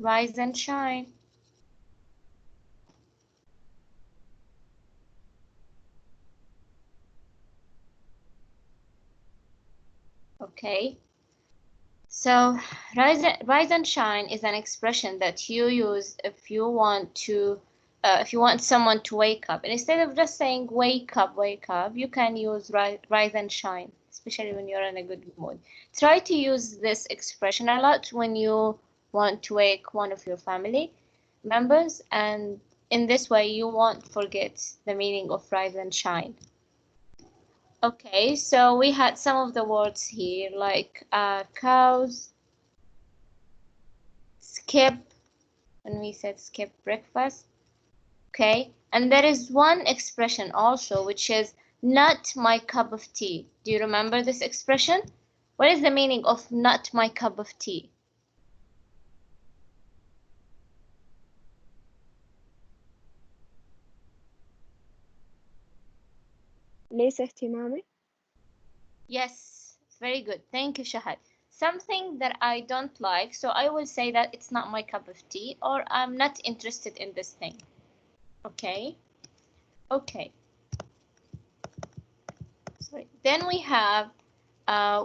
Rise and shine. Okay. So rise and shine is an expression that you use if you want to, if you want someone to wake up. And instead of just saying wake up, you can use rise and shine, especially when you're in a good mood. Try to use this expression a lot when you want to wake one of your family members, and in this way you won't forget the meaning of rise and shine. Okay, so we had some of the words here like cows, skip, when we said skip breakfast. Okay, and there is one expression also which is not my cup of tea. Do you remember this expression? What is the meaning of not my cup of tea? ليس اهتمامي. Yes, very good. Thank you, Shahad. Something that I don't like, so I will say that it's not my cup of tea or I'm not interested in this thing. Okay, okay. Sorry. Then we have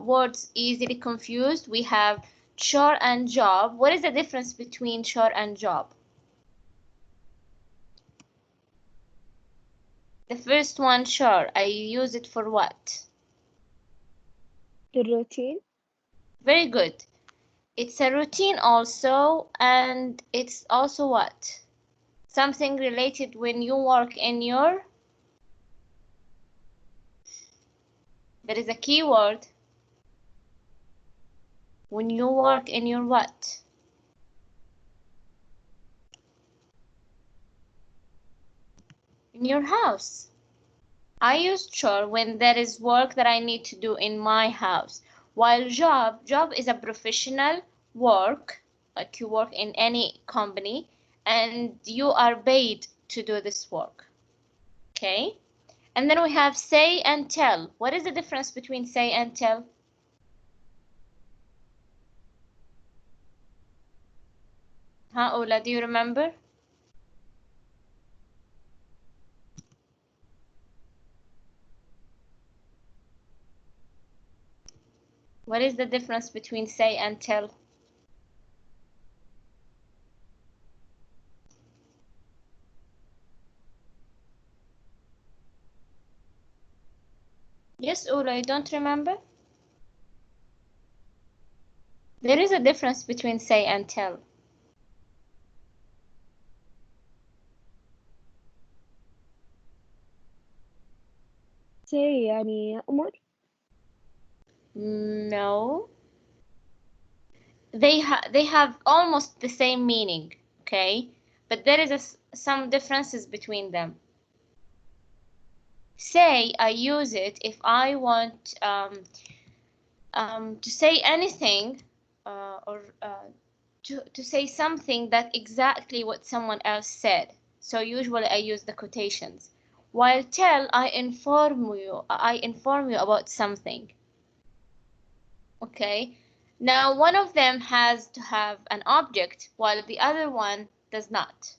words easily confused. We have chore and job. What is the difference between chore and job? The first one, chore, I use it for what? الروتين. Very good. It's a routine also, and it's also what? Something related when you work in your... There is a key word. When you work in your what? In your house. I use chore when there is work that I need to do in my house, while job is a professional work, like you work in any company and you are paid to do this work. Okay? And then we have say and tell. What is the difference between say and tell? Ola, do you remember? What is the difference between say and tell? Yes, Ola, you don't remember? There is a difference between say and tell. say يعني أمر. No. They have almost the same meaning, okay? But there is some differences between them. Say, I use it if I want to say anything or to say something that exactly what someone else said. So usually I use the quotations. While tell, I inform you about something. Okay. Now, one of them has to have an object while the other one does not.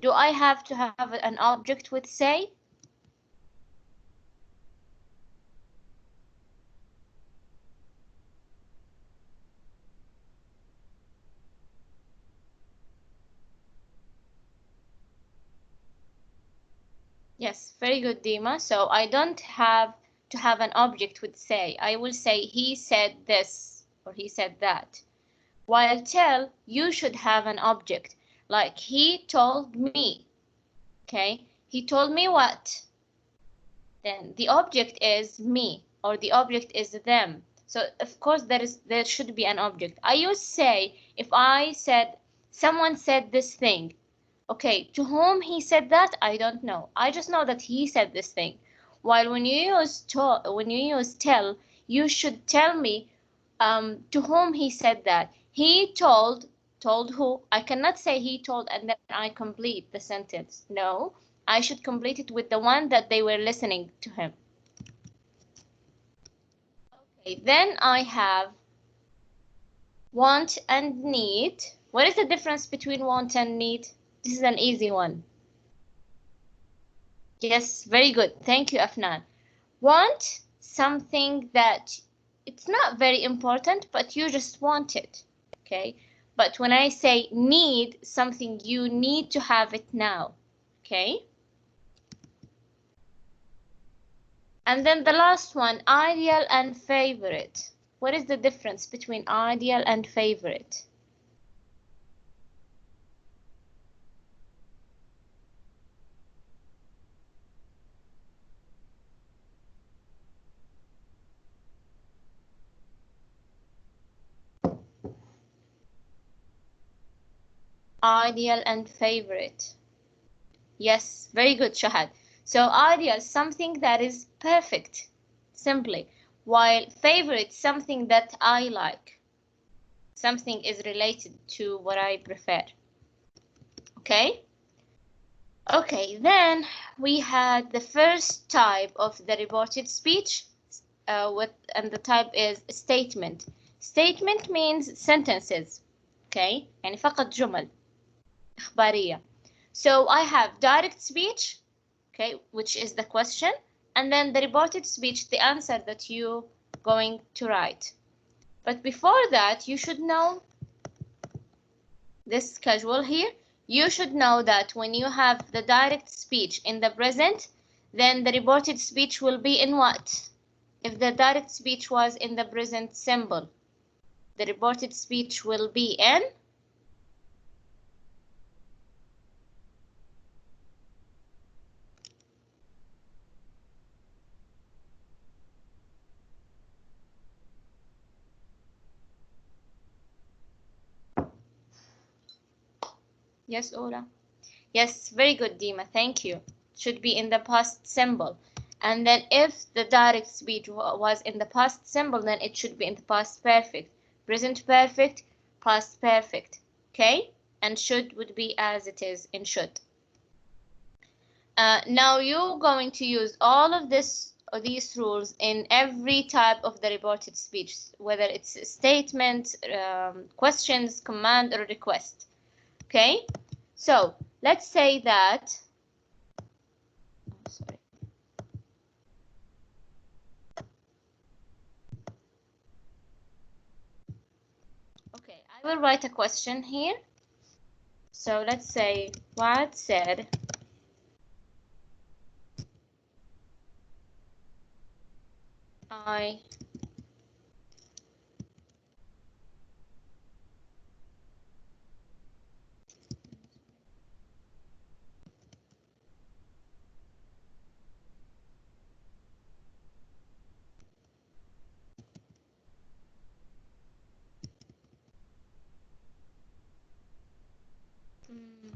Do I have to have an object with say? Yes, very good, Dima. So I don't have to have an object with say. I will say he said this or he said that. While tell, you should have an object. Like he told me. Okay, he told me what? Then the object is me or the object is them. So of course there should be an object. I use say if I said someone said this thing. Okay, to whom he said that, I don't know. I just know that he said this thing. While when you use tell, you should tell me to whom he said that. He told who? I cannot say he told and then I complete the sentence. No, I should complete it with the one that they were listening to him. Okay, then I have Want and need. What is the difference between want and need? This is an easy one. Yes, very good. Thank you, Afnan. Want, something that it's not very important, but you just want it. Okay. But when I say need, something you need to have it now. Okay. And then the last one, ideal and favorite. What is the difference between ideal and favorite? Ideal and favorite. Yes, very good, Shahad. So ideal, something that is perfect, simply, while favorite, something that I like. Something is related to what I prefer. Okay? Okay, then we had the first type of the reported speech, and the type is statement. Statement means sentences. Okay? يعني فقط جمل إخبارية. So I have direct speech, okay, which is the question, and then the reported speech, the answer that you going to write. But before that, you should know this schedule here. You should know that when you have the direct speech in the present, then the reported speech will be in what? If the direct speech was in the present simple, the reported speech will be in yes, Ola. Yes, very good, Dima. Thank you. Should be in the past simple. And then if the direct speech was in the past simple, then it should be in the past perfect. Present perfect, past perfect. Okay? And should would be as it is in should. Now you're going to use all of these rules in every type of the reported speech, whether it's a statement, questions, command, or request. Okay? So let's say that, sorry. Okay, I will write a question here. So let's say Wad said, I mm,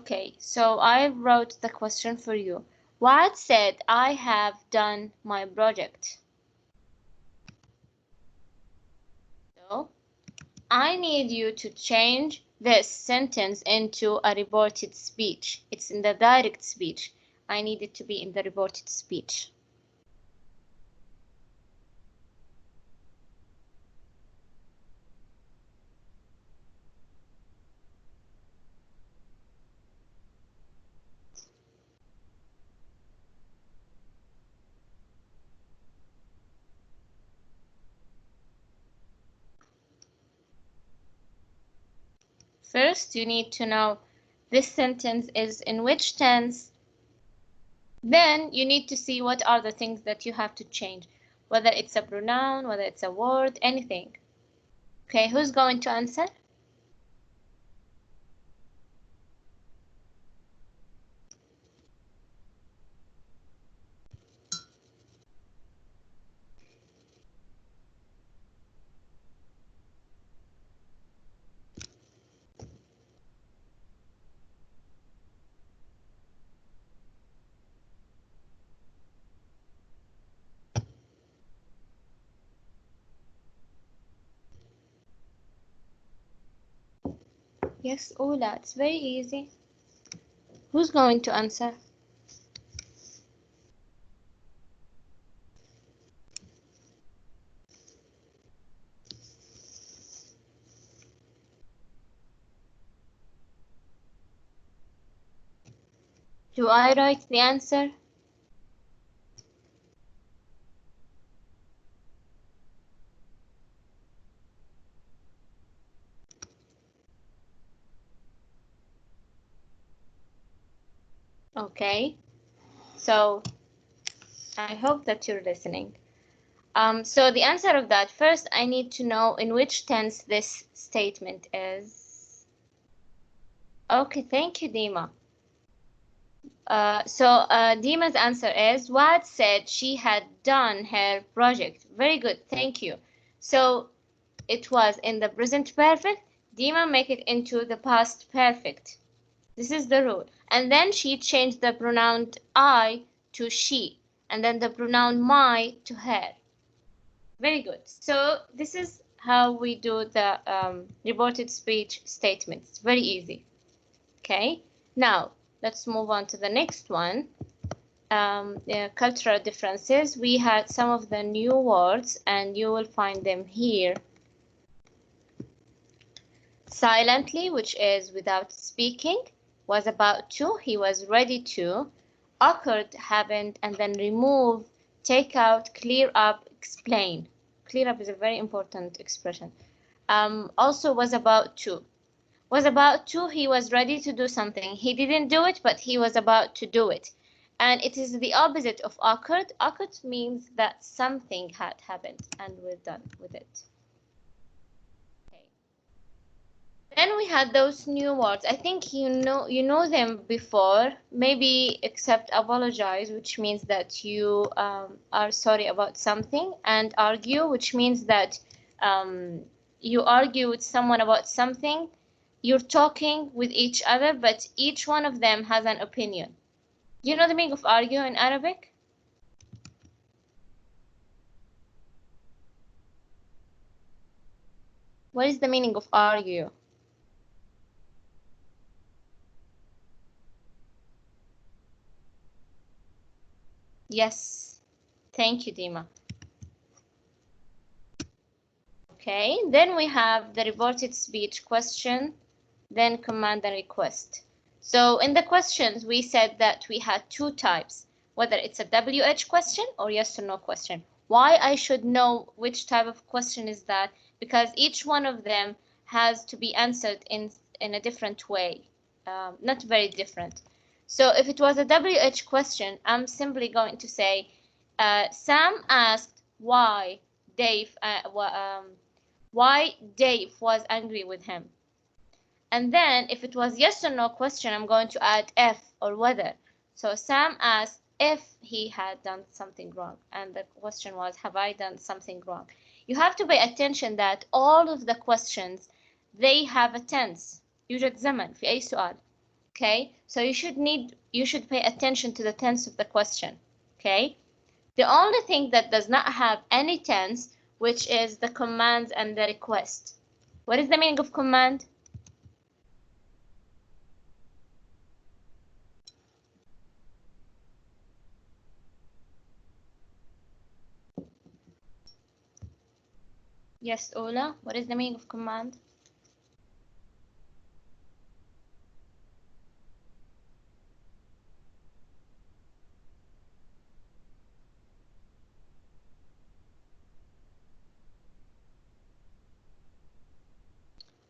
okay, so I wrote the question for you. Wad said, I have done my project. So I need you to change this sentence into a reported speech. It's in the direct speech. I need it to be in the reported speech. First, you need to know this sentence is in which tense. Then you need to see what are the things that you have to change, whether it's a pronoun, whether it's a word, anything. Okay, who's going to answer? Yes, Ola, it's very easy. Who's going to answer? Do I write the answer? Okay, so I hope that you're listening. So the answer of that, first I need to know in which tense this statement is. Okay, thank you, Dima. Dima's answer is, Wad said she had done her project. Very good, thank you. So it was in the present perfect. Dima make it into the past perfect. This is the rule. And then she changed the pronoun I to she, and then the pronoun my to her. Very good. So this is how we do the reported speech statements. It's very easy. Okay. Now let's move on to the next one. Cultural differences. We had some of the new words, and you will find them here. Silently, which is without speaking, was about to, he was ready to, occurred, happened, and then remove, take out, clear up, explain. Clear up is a very important expression. Also was about to. Was about to, he was ready to do something. He didn't do it, but he was about to do it. And it is the opposite of occurred. Occurred means that something had happened and we're done with it. Then we had those new words. I think you know them before, maybe except apologize, which means that you are sorry about something, and argue, which means that you argue with someone about something. You're talking with each other, but each one of them has an opinion. Do you know the meaning of argue in Arabic? What is the meaning of argue? Yes, thank you, Dima. Okay, then we have the reported speech question, then command and request. So in the questions, we said that we had two types, whether it's a WH question or yes or no question. Why I should know which type of question is that? Because each one of them has to be answered in a different way, not very different. So if it was a WH question, I'm simply going to say, Sam asked why Dave was angry with him. And then if it was yes or no question, I'm going to add if or whether. So Sam asked if he had done something wrong. And the question was, have I done something wrong? You have to pay attention that all of the questions, they have a tense. يوجد زمن في أي سؤال. Okay, so you should pay attention to the tense of the question. Okay, the only thing that does not have any tense, which is the commands and the request. What is the meaning of command? Yes, Ola, what is the meaning of command?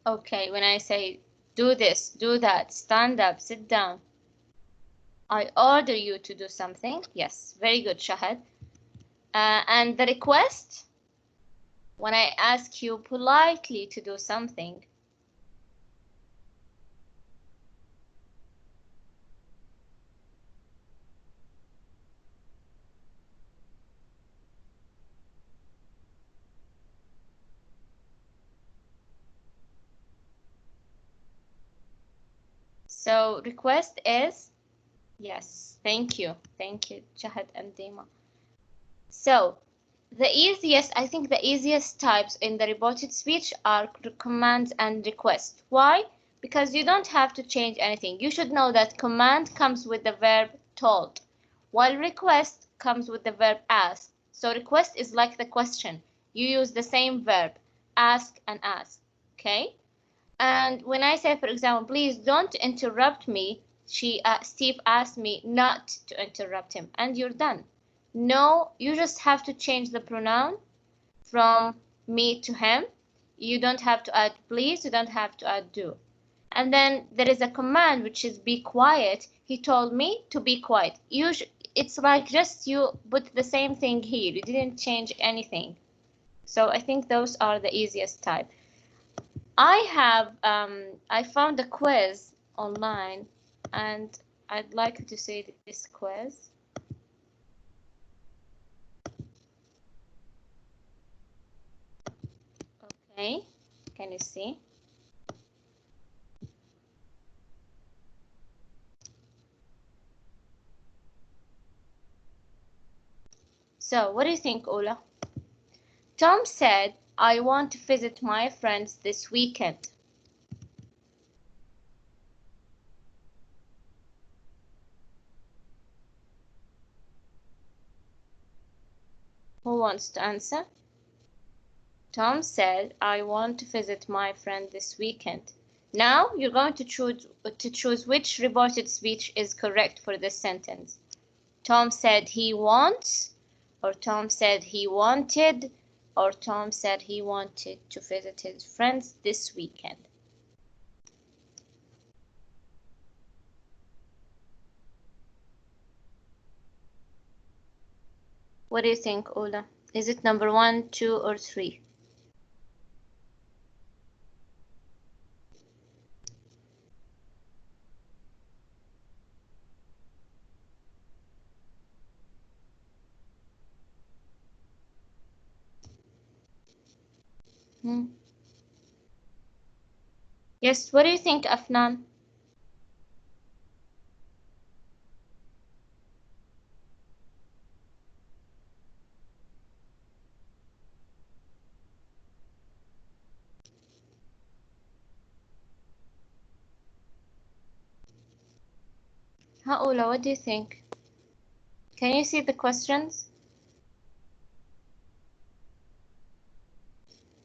Okay, when I say do this, do that, stand up, sit down, I order you to do something. Yes, very good, Shahad. And the request, when I ask you politely to do something. So request is, yes, thank you, Shahad and Dima. So I think the easiest types in the reported speech are commands and requests. Why? because you don't have to change anything. You should know that command comes with the verb told, while request comes with the verb ask. So request is like the question. You use the same verb, ask and ask, okay? And when I say, for example, please don't interrupt me, Steve asked me not to interrupt him, and you're done. No, you just have to change the pronoun from me to him. You don't have to add please, you don't have to add do. And then there is a command which is be quiet. He told me to be quiet. It's like just you put the same thing here. You didn't change anything. So I think those are the easiest type. I found a quiz online, and I'd like to see this quiz. Okay, can you see? So what do you think, Ola? Tom said, I want to visit my friends this weekend. Who wants to answer? Tom said, I want to visit my friend this weekend. Now you're going to choose which reported speech is correct for this sentence. Tom said he wants, or Tom said he wanted, or Tom said he wanted to visit his friends this weekend. What do you think, Ola? Is it number 1, 2, or 3? Yes, what do you think, Afnan? Ola, what do you think? Can you see the questions?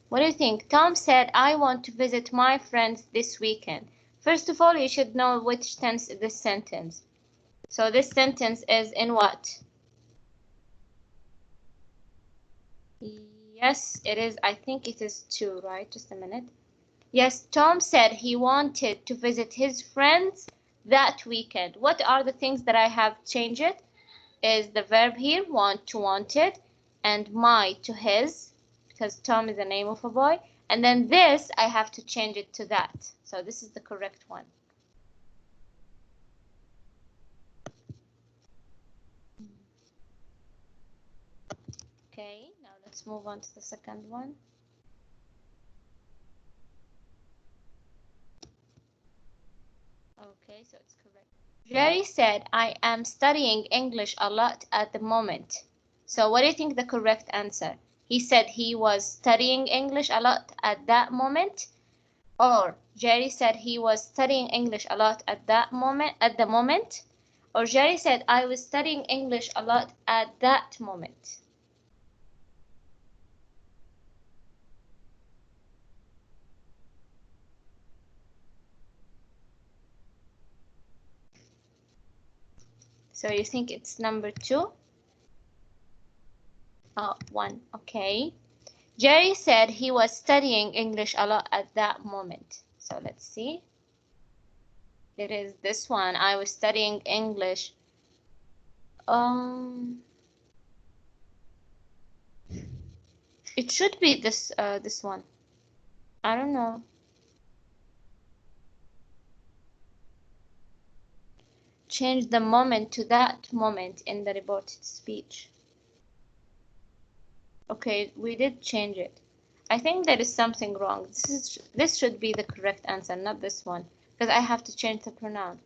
What do you think? Tom said, I want to visit my friends this weekend. First of all, you should know which tense is this sentence. So this sentence is in what? Yes, it is. I think it is 2, right? Just a minute. Yes, Tom said he wanted to visit his friends that weekend. What are the things that I have changed? Is the verb here, want to wanted, and my to his, because Tom is the name of a boy. And then this, I have to change it to that. So this is the correct one. Okay, now let's move on to the second one. Okay, so it's correct. Jerry said, I am studying English a lot at the moment. So what do you think the correct answer? He said he was studying English a lot at that moment, or Jerry said he was studying English a lot at the moment, or Jerry said I was studying English a lot at that moment. So you think it's number 2? Oh, 1, okay. Jerry said he was studying English a lot at that moment. So let's see. It is this one. I was studying English. It should be this one. I don't know. Change the moment to that moment in the reported speech. Okay, we did change it. I think there is something wrong. This should be the correct answer, not this one, because I have to change the pronoun.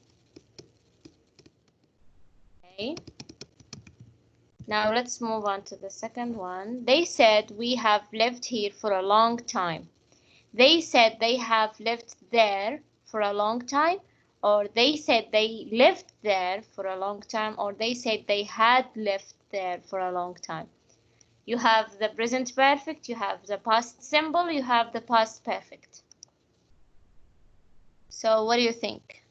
Okay. Now let's move on to the second one. They said we have lived here for a long time. They said they have lived there for a long time, or they said they lived there for a long time, or they said they had lived there for a long time. You have the present perfect, you have the past simple, you have the past perfect. So what do you think?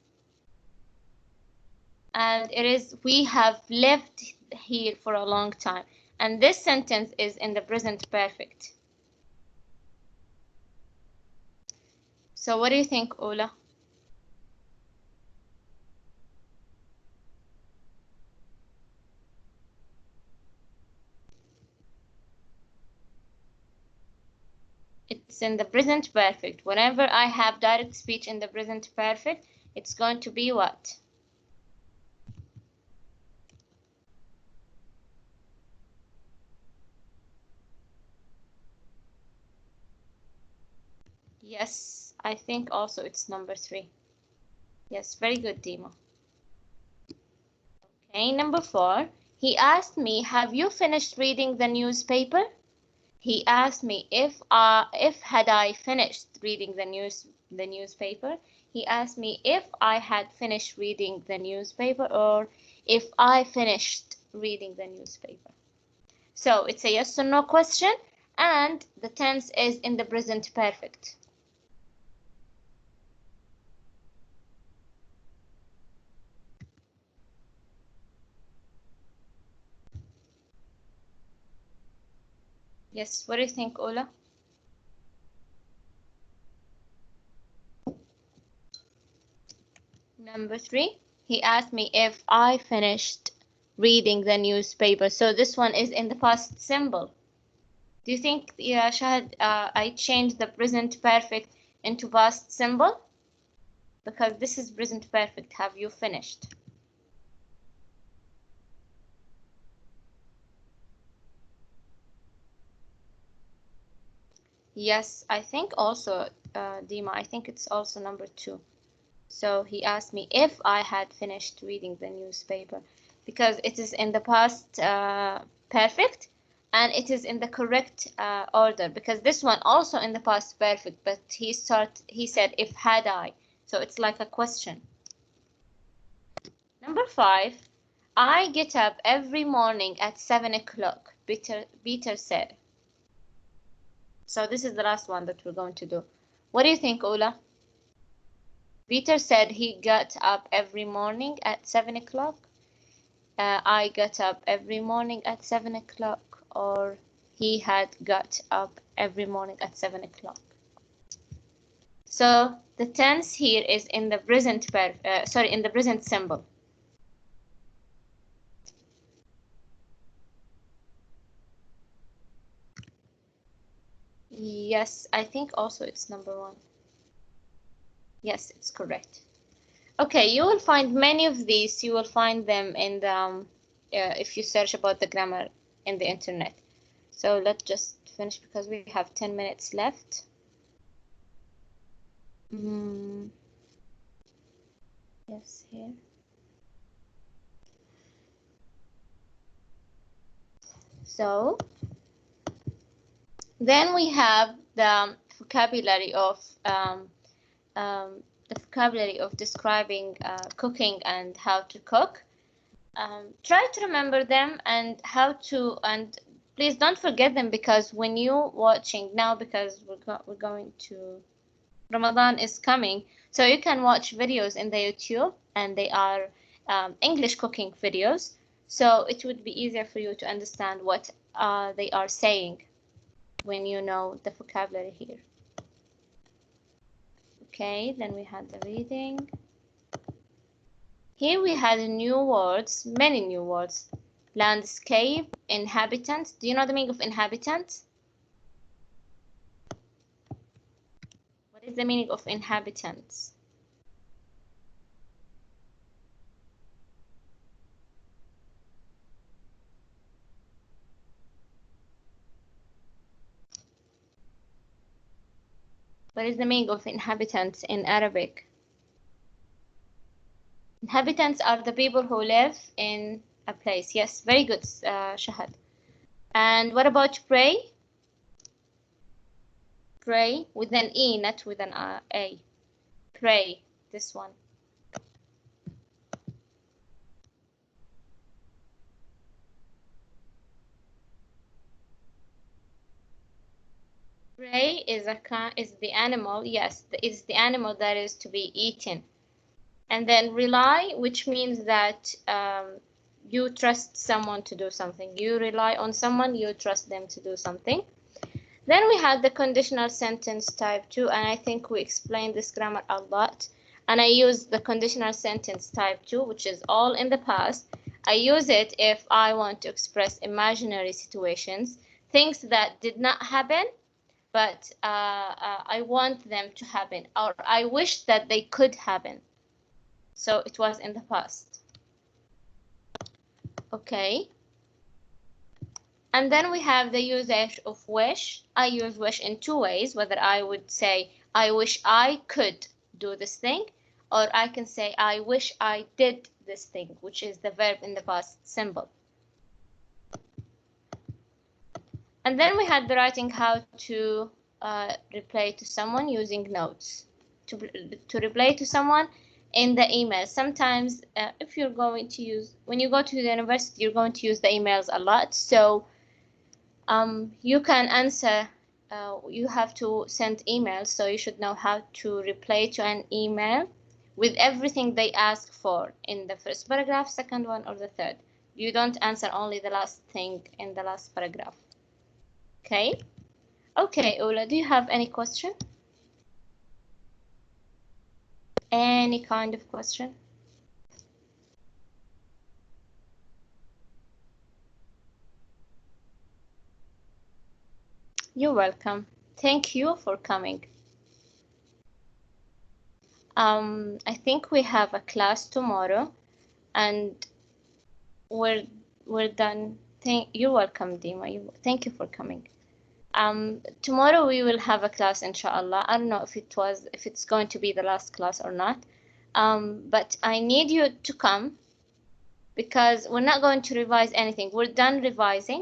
And it is, we have lived here for a long time. And this sentence is in the present perfect. So what do you think, Ola? It's in the present perfect. Whenever I have direct speech in the present perfect, it's going to be what? Yes, I think also it's number 3. Yes, very good, Dima. Okay, number 4. He asked me, have you finished reading the newspaper? He asked me if had I finished reading the newspaper. He asked me if I had finished reading the newspaper, or if I finished reading the newspaper. So it's a yes or no question, and the tense is in the present perfect. Yes, what do you think, Ola? Number 3, he asked me if I finished reading the newspaper. So this one is in the past simple. Do you think, yeah, Shahad, I changed the present perfect into past simple? Because this is present perfect. Have you finished? Yes, I think also, Dima, I think it's also number 2. So he asked me if I had finished reading the newspaper, because it is in the past perfect, and it is in the correct order, because this one also in the past perfect, but he said if had I, so it's like a question. Number 5, I get up every morning at 7 o'clock, Peter said. So this is the last one that we're going to do. What do you think, Ola? Peter said he got up every morning at 7 o'clock. I got up every morning at 7 o'clock, or he had got up every morning at 7 o'clock. So the tense here is in the present in the present simple. Yes, I think also it's number 1. Yes, it's correct. Okay, you will find many of these. You will find them in the if you search about the grammar in the internet. So let's just finish because we have 10 minutes left. Yes, here. So then we have the vocabulary of describing cooking and how to cook. Try to remember them and and please don't forget them, because when you're watching now, because we're going to, Ramadan is coming, so you can watch videos in the YouTube, and they are English cooking videos, so it would be easier for you to understand what they are saying when you know the vocabulary here. Okay, then we had the reading. Here we had new words, many new words. Landscape, inhabitant. Do you know the meaning of inhabitant? What is the meaning of inhabitants? What is the meaning of inhabitants in Arabic? Inhabitants are the people who live in a place. Yes, very good, Shahad. And what about pray? Pray with an E, not with an A. Pray. this one. Prey is the animal. Yes, is the animal that is to be eaten. And then rely, which means that you trust someone to do something. You rely on someone, you trust them to do something. Then we had the conditional sentence type 2, and I think we explained this grammar a lot. And I use the conditional sentence type 2, which is all in the past. I use it if I want to express imaginary situations, things that did not happen, but I want them to happen, or I wish that they could happen. So it was in the past. Okay. And then we have the usage of wish. I use wish in two ways, whether I would say, I wish I could do this thing, or I can say, I wish I did this thing, which is the verb in the past simple. And then we had the writing how to reply to someone using notes. To reply to someone in the email. Sometimes if you're going to use, when you go to the university, you're going to use the emails a lot. So you can answer, you have to send emails, so you should know how to reply to an email with everything they ask for in the first paragraph, second one, or the third. You don't answer only the last thing in the last paragraph. Okay. Okay, Ola, do you have any question? Any kind of question? You're welcome. Thank you for coming. I think we have a class tomorrow, and we're done. You're welcome, Dima. Thank you for coming. Tomorrow we will have a class, inshallah. I don't know if it's going to be the last class or not. But I need you to come, because we're not going to revise anything. We're done revising.